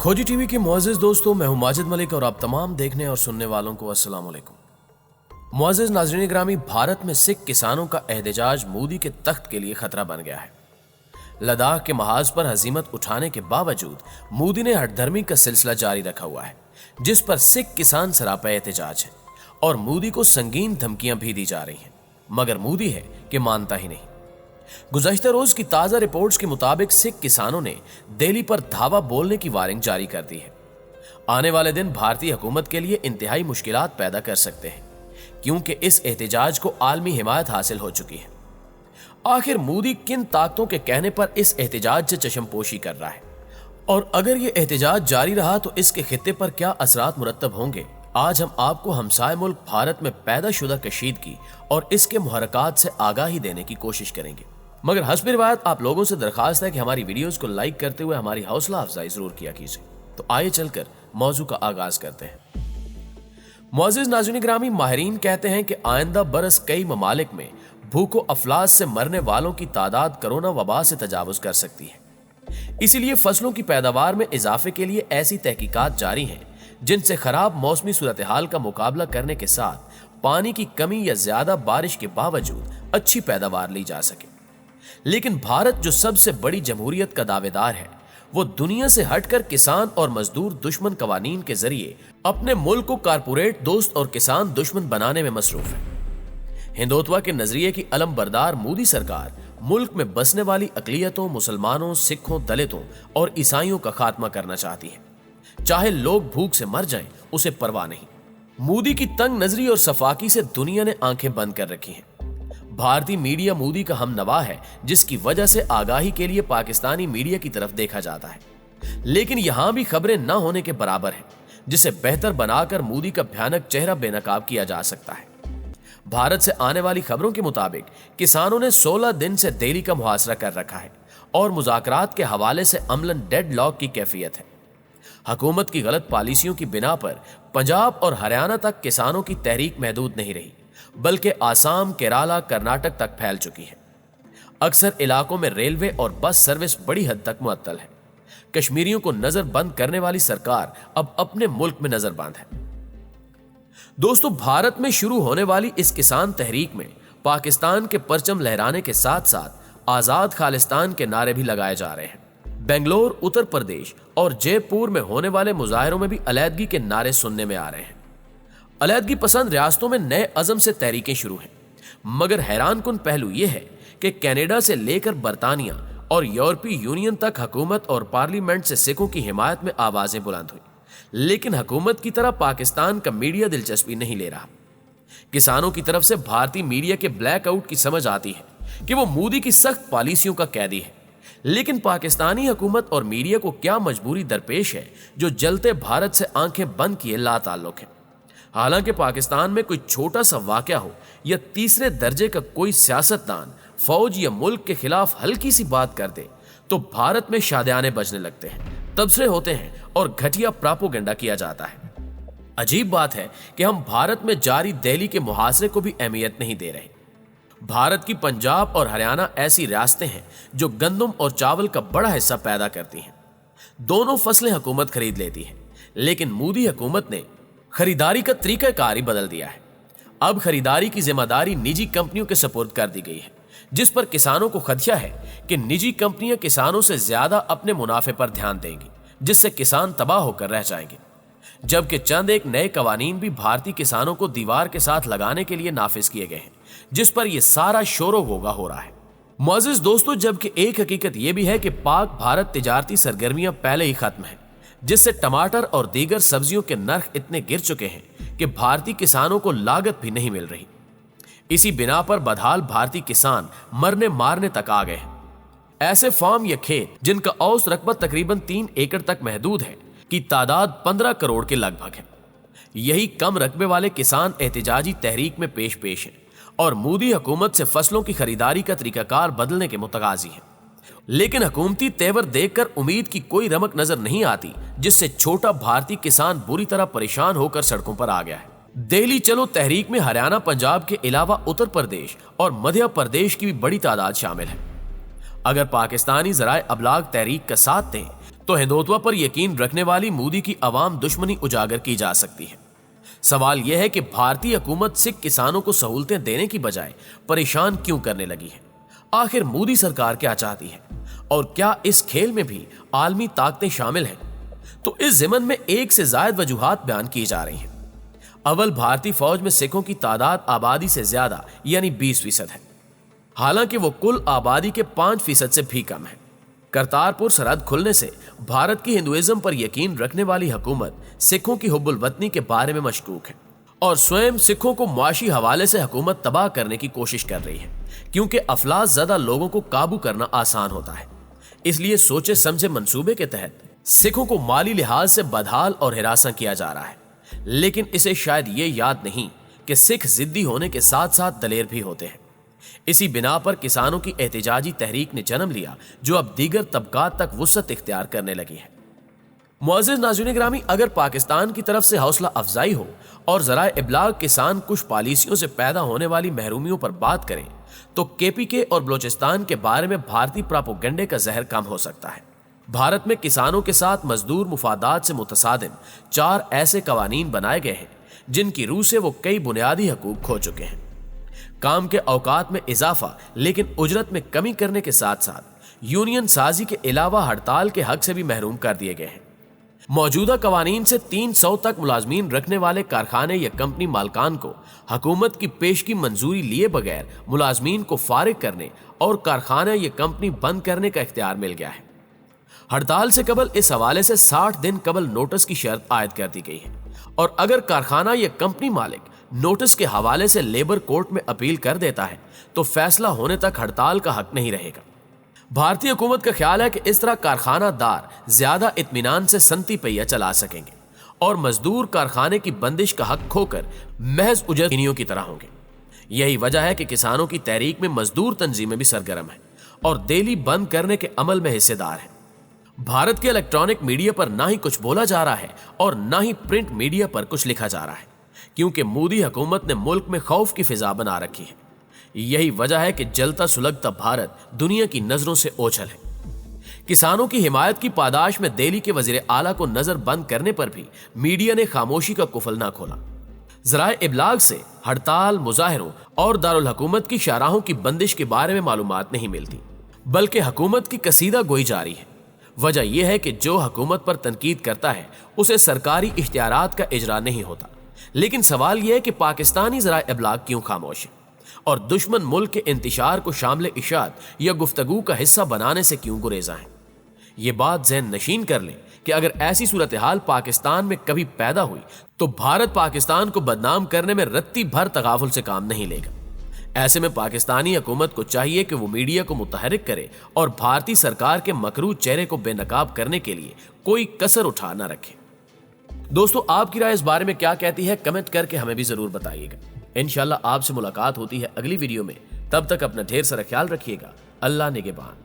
खोजी टीवी के मुअज़्ज़िज़ दोस्तों, मैं हूं माजिद मलिक और आप तमाम देखने और सुनने वालों को अस्सलाम वालेकुम। मुअज़्ज़िज़ नाज़रीन ग्रामी, भारत में सिख किसानों का एहतजाज मोदी के तख्त के लिए खतरा बन गया है। लद्दाख के महाज पर हजीमत उठाने के बावजूद मोदी ने हठधर्मी का सिलसिला जारी रखा हुआ है, जिस पर सिख किसान सरापा एहतजाज है और मोदी को संगीन धमकियां भी दी जा रही हैं, मगर मोदी है कि मानता ही नहीं। गुज़श्ता रोज की ताजा रिपोर्ट्स के मुताबिक सिख किसानों ने दिल्ली पर धावा बोलने की वार्निंग जारी कर दी है। आने वाले दिन भारतीय हुकूमत के लिए इंतहाई मुश्किलात पैदा कर सकते हैं, क्योंकि इस एहतजाज को आलमी हिमायत हासिल हो चुकी है। आखिर मोदी किन ताकतों के कहने पर इस एहतजाज से चशमपोशी कर रहा है, और अगर ये एहतजाज जारी रहा तो इसके खित्ते पर क्या असरात मुरत्तब होंगे, आज हम आपको हमसाय मुल्क भारत में पैदा शुदा कशीदगी और इसके मुहरकात से आगाही देने की कोशिश करेंगे। मगर हस्ब रिवायत आप लोगों से दरखास्त है कि हमारी वीडियोस को लाइक करते हुए हमारी हौसला अफजाई जरूर किया कीजिए। तो आइए चलकर मौजू का आगाज करते हैं। मुअज़्ज़िज़ नाज़रीन ग्रामी, माहिरीन कहते हैं कि आइंदा बरस कई ममालिक में भूखो अफलास से मरने वालों की तादाद कोरोना वबा से तजावुज कर सकती है। इसीलिए फसलों की पैदावार में इजाफे के लिए ऐसी तहकीकात जारी हैं जिनसे खराब मौसमी सूरत हाल का मुकाबला करने के साथ पानी की कमी या ज्यादा बारिश के बावजूद अच्छी पैदावार ली जा सके। लेकिन भारत, जो सबसे बड़ी जमहूरियत का दावेदार है, वो दुनिया से हटकर किसान और मजदूर दुश्मन कवानीन के जरिए अपने मुल्क को कारपोरेट दोस्त और किसान दुश्मन बनाने में मसरूफ है। हिंदुत्व के नजरिए की अलम बरदार मोदी सरकार मुल्क में बसने वाली अकलियतों, मुसलमानों, सिखों, दलितों और ईसाइयों का खात्मा करना चाहती है। चाहे लोग भूख से मर जाएं, उसे परवाह नहीं। मोदी की तंग नजरी और सफाकी से दुनिया ने आंखें बंद कर रखी हैं। भारतीय मीडिया मोदी का हमनवा है, जिसकी वजह से आगाही के लिए पाकिस्तानी मीडिया की तरफ देखा जाता है। लेकिन यहां भी खबरें न होने के बराबर हैं, जिसे बेहतर बनाकर मोदी का भयानक चेहरा बेनकाब किया जा सकता है। भारत से आने वाली खबरों के मुताबिक किसानों ने 16 दिन से दिल्ली का मुहासरा कर रखा है और मुज़ाकरात के हवाले से अमलन डेडलॉक की कैफियत है। हुकूमत की गलत पॉलिसियों की बिना पर पंजाब और हरियाणा तक किसानों की तहरीक महदूद नहीं रही, बल्कि आसाम, केरला, कर्नाटक तक फैल चुकी है। अक्सर इलाकों में रेलवे और बस सर्विस बड़ी हद तक मुअत्तल है। कश्मीरियों को नजर बंद करने वाली सरकार अब अपने मुल्क में नजरबंद है। दोस्तों, भारत में शुरू होने वाली इस किसान तहरीक में पाकिस्तान के परचम लहराने के साथ साथ आजाद खालिस्तान के नारे भी लगाए जा रहे हैं। बेंगलोर, उत्तर प्रदेश और जयपुर में होने वाले मुजाहिरों में भी अलहदगी के नारे सुनने में आ रहे हैं। अलहदगी पसंद रियासतों में नए अज़म से तहरीकें शुरू हैं, मगर हैरान कुन पहलू यह है कि कनाडा से लेकर बरतानिया और यूरोपीय यूनियन तक हुकूमत और पार्लियामेंट से सिखों की हिमायत में आवाजें बुलंद हुई, लेकिन हुकूमत की तरह पाकिस्तान का मीडिया दिलचस्पी नहीं ले रहा। किसानों की तरफ से भारतीय मीडिया के ब्लैकआउट की समझ आती है कि वो मोदी की सख्त पॉलिसियों का कैदी है, लेकिन पाकिस्तानी हुकूमत और मीडिया को क्या मजबूरी दरपेश है जो जलते भारत से आंखें बंद किए लाताल्लुक है। हालांकि पाकिस्तान में कोई छोटा सा वाकया हो या तीसरे दर्जे का कोई सियासतदान फौज या मुल्क के खिलाफ हल्की सी बात कर दे तो भारत में शादियाने बजने लगते हैं, तबसरे होते हैं और घटिया प्रोपेगेंडा किया जाता है। अजीब बात है कि हम भारत में जारी दिल्ली के मुहासरे को भी अहमियत नहीं दे रहे। भारत की पंजाब और हरियाणा ऐसी रियासतें हैं जो गंदम और चावल का बड़ा हिस्सा पैदा करती हैं। दोनों फसलें हुकूमत खरीद लेती है, लेकिन मोदी हुकूमत ने खरीदारी का तरीकाकार ही बदल दिया है। अब खरीदारी की जिम्मेदारी निजी कंपनियों के सुपुर्द कर दी गई है, जिस पर किसानों को खदशा है कि निजी कंपनियां किसानों से ज्यादा अपने मुनाफे पर ध्यान देंगी, जिससे किसान तबाह होकर रह जाएंगे। जबकि चंद एक नए कवानीन भी भारतीय किसानों को दीवार के साथ लगाने के लिए नाफिज किए गए हैं, जिस पर यह सारा शोरो होगा हो रहा है। मुअज़्ज़िज़ दोस्तों, जबकि एक हकीकत यह भी है कि पाक भारत तिजारती सरगर्मियां पहले ही खत्म है, जिससे टमाटर और दीगर सब्जियों के नर्ख इतने गिर चुके हैं कि भारतीय किसानों को लागत भी नहीं मिल रही। इसी बिना पर बदहाल भारतीय किसान मरने मारने तक आ गए हैं। ऐसे फार्म या खेत जिनका औसत रकबा तकरीबन 3 एकड़ तक महदूद है की तादाद 15 करोड़ के लगभग है। यही कम रकबे वाले किसान एहतजाजी तहरीक में पेश हैं और मोदी हुकूमत से फसलों की खरीदारी का तरीकाकार बदलने के मुतकाजी हैं। लेकिन हुकूमती तेवर देखकर उम्मीद की कोई रमक नजर नहीं आती, जिससे छोटा भारतीय किसान बुरी तरह परेशान होकर सड़कों पर आ गया है। दिल्ली चलो तहरीक में हरियाणा, पंजाब के अलावा उत्तर प्रदेश और मध्य प्रदेश की भी बड़ी तादाद शामिल है। अगर पाकिस्तानी ज़राए अबलाग तहरीक का साथ दें तो हिंदुत्व पर यकीन रखने वाली मोदी की आवाम दुश्मनी उजागर की जा सकती है। सवाल यह है कि भारतीय हुकूमत सिख किसानों को सहूलतें देने की बजाय परेशान क्यों करने लगी है। आखिर मोदी सरकार क्या चाहती है और क्या इस खेल में भी आलमी ताकतें शामिल हैं? तो इस ज़िमन में एक से ज्यादा वजूहात बयान की जा रही हैं। अव्वल, भारतीय फौज में सिखों की तादाद आबादी से ज्यादा यानी 20% है, हालांकि वो कुल आबादी के 5% से भी कम है। करतारपुर सरहद खुलने से भारत की हिंदुइज्म पर यकीन रखने वाली हुकूमत सिखों की हुब्बुल वतनी के बारे में मशकूक है और स्वयं सिखों को मुआशी हवाले से हुकूमत तबाह करने की कोशिश कर रही है, क्योंकि अफलास ज़्यादा लोगों को काबू करना आसान होता है। इसलिए सोचे समझे मंसूबे के तहत सिखों को माली लिहाज से बदहाल और हिरासत किया जा रहा है। लेकिन इसे शायद ये याद नहीं कि सिख जिद्दी होने के साथ साथ दलेर भी होते हैं। इसी बिना पर किसानों की एहतिजाजी तहरीक ने जन्म लिया, जो अब दीगर तबकात तक वुसअत इख्तियार करने लगी है। मुअज़्ज़िज़ नाज़रीन ग्रामी, अगर पाकिस्तान की तरफ से हौसला अफजाई हो और ज़राए इब्लाग किसान कुछ पॉलिसियों से पैदा होने वाली महरूमियों पर बात करें, तो केपीके और बलोचिस्तान के बारे में भारतीय प्रोपेगेंडे का जहर कम हो सकता है। भारत में किसानों के साथ मजदूर मुफादात से मुतसादिम 4 ऐसे कवानीन बनाए गए हैं जिनकी रूह से वो कई बुनियादी हकूक खो चुके हैं। काम के औकात में इजाफा लेकिन उजरत में कमी करने के साथ साथ यूनियन साजी के अलावा हड़ताल के हक से भी महरूम कर दिए गए हैं। मौजूदा कवानीन से 300 तक मुलाजमीन रखने वाले कारखाने या कंपनी मालकान को हुकूमत की पेशगी मंजूरी लिए बगैर मुलाजमीन को फारिग करने और कारखाना या कंपनी बंद करने का इख्तियार मिल गया है। हड़ताल से कबल इस हवाले से 60 दिन कबल नोटिस की शर्त आयद कर दी गई है और अगर कारखाना या कंपनी मालिक नोटिस के हवाले से लेबर कोर्ट में अपील कर देता है तो फैसला होने तक हड़ताल का हक नहीं रहेगा। भारतीय हुकूमत का ख्याल है कि इस तरह कारखानादार ज्यादा इत्मीनान से संती पहिया चला सकेंगे और मजदूर कारखाने की बंदिश का हक खोकर महज उजरतियों की तरह होंगे। यही वजह है कि किसानों की तहरीक में मजदूर तंजीमें भी सरगर्म हैं और देली बंद करने के अमल में हिस्सेदार हैं। भारत के इलेक्ट्रॉनिक मीडिया पर ना ही कुछ बोला जा रहा है और ना ही प्रिंट मीडिया पर कुछ लिखा जा रहा है, क्योंकि मोदी हुकूमत ने मुल्क में खौफ की फिजा बना रखी है। यही वजह है कि जलता सुलगता भारत दुनिया की नजरों से ओझल है। किसानों की हिमायत की पादाश में दिल्ली के वजीर आला को नजर बंद करने पर भी मीडिया ने खामोशी का कुफल ना खोला। ज़राए इब्लाग से हड़ताल, मुजाहरों और दारुल हुकूमत की शाहराहों की बंदिश के बारे में मालूमात नहीं मिलती, बल्कि हुकूमत की कसीदा गोई जारी है। वजह यह है कि जो हुकूमत पर तनकीद करता है उसे सरकारी इख्तियारात का इजरा नहीं होता। लेकिन सवाल यह है कि पाकिस्तानी ज़राए इब्लाग क्यों खामोश है और दुश्मन मुल्क के इंतशार को शामिल इशात या गुफ्तगू का हिस्सा बनाने से क्यों गुरेजा है। ये बात ज़हन नशीन कर लें कि अगर ऐसी सूरत हाल पाकिस्तान में कभी पैदा हुई तो भारत पाकिस्तान को बदनाम करने में रत्ती भर तगाफुल से काम नहीं लेगा। ऐसे में पाकिस्तानी हुकूमत को चाहिए कि वो मीडिया को मुतहरिक करे और भारतीय सरकार के मकरूज चेहरे को बेनकाब करने के लिए कोई कसर उठा न रखे। दोस्तों, आपकी राय इस बारे में क्या कहती है, कमेंट करके हमें भी जरूर बताइएगा। इंशाल्लाह आपसे मुलाकात होती है अगली वीडियो में। तब तक अपना ढेर सारा ख्याल रखिएगा। अल्लाह निगहबान।